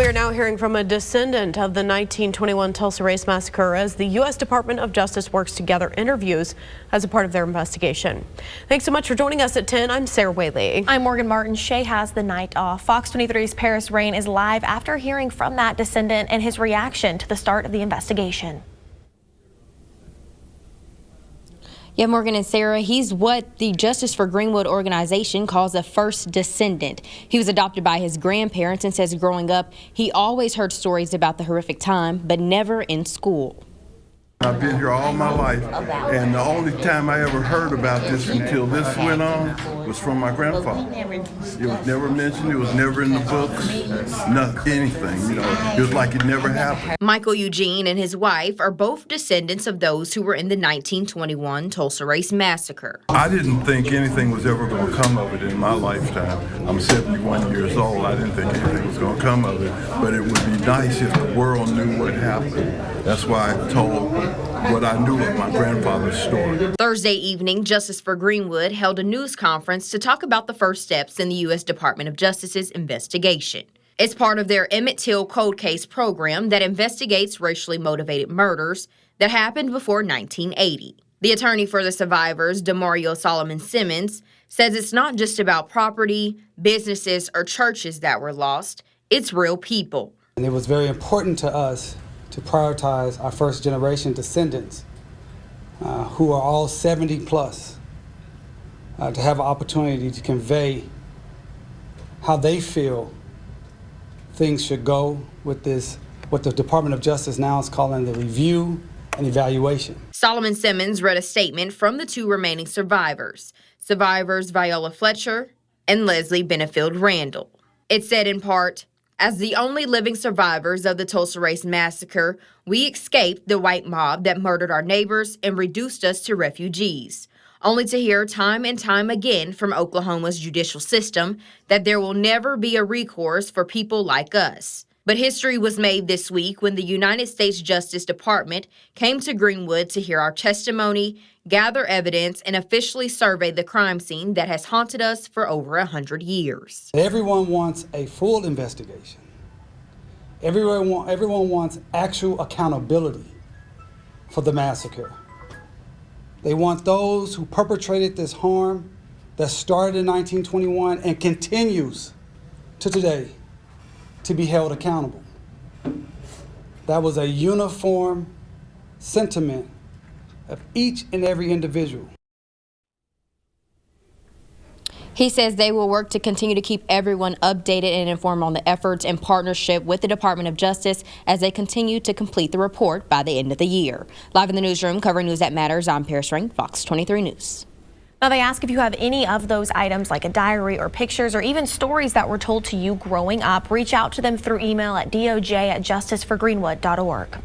are now hearing from a descendant of the 1921 Tulsa Race Massacre as the U.S. Department of Justice works to gather interviews as a part of their investigation. Thanks so much for joining us at 10. I'm Sarah Whaley. I'm Morgan Martin. Shay has the night off. Fox 23's Paris Rain is live after hearing from that descendant and his reaction to the start of the investigation. Yeah, Morgan and Sarah, he's what the Justice for Greenwood organization calls a first descendant. He was adopted by his grandparents and says growing up, he always heard stories about the horrific time, but never in school. I've been here all my life, and the only time I ever heard about this until this went on was from my grandfather. It was never mentioned, it was never in the books, nothing, anything, you know, it was like it never happened. Michael Eugene and his wife are both descendants of those who were in the 1921 Tulsa Race Massacre. I didn't think anything was ever going to come of it in my lifetime. I'm 71 years old, I didn't think anything was going to come of it, but it would be nice if the world knew what happened. That's why I told what I knew of my grandfather's story. Thursday evening, Justice for Greenwood held a news conference to talk about the first steps in the U.S. Department of Justice's investigation. It's part of their Emmett Till cold case program that investigates racially motivated murders that happened before 1980. The attorney for the survivors, Demario Solomon Simmons, says it's not just about property, businesses, or churches that were lost. It's real people. And it was very important to us to prioritize our first generation descendants who are all 70 plus, to have an opportunity to convey how they feel things should go with this, what the Department of Justice now is calling the review and evaluation. Solomon Simmons read a statement from the two remaining survivors Viola Fletcher and Leslie Benefield Randall. It said in part, "As the only living survivors of the Tulsa Race Massacre, we escaped the white mob that murdered our neighbors and reduced us to refugees, only to hear time and time again from Oklahoma's judicial system that there will never be a recourse for people like us." But history was made this week when the United States Justice Department came to Greenwood to hear our testimony, gather evidence, and officially survey the crime scene that has haunted us for over 100 years. Everyone wants a full investigation. Everyone wants actual accountability for the massacre. They want those who perpetrated this harm that started in 1921 and continues to today to be held accountable. That was a uniform sentiment of each and every individual. He says they will work to continue to keep everyone updated and informed on the efforts and partnership with the Department of Justice as they continue to complete the report by the end of the year. Live in the newsroom covering news that matters, I'm Paris Rain, Fox 23 News. Now, they ask if you have any of those items like a diary or pictures or even stories that were told to you growing up. Reach out to them through email at doj@justiceforgreenwood.org.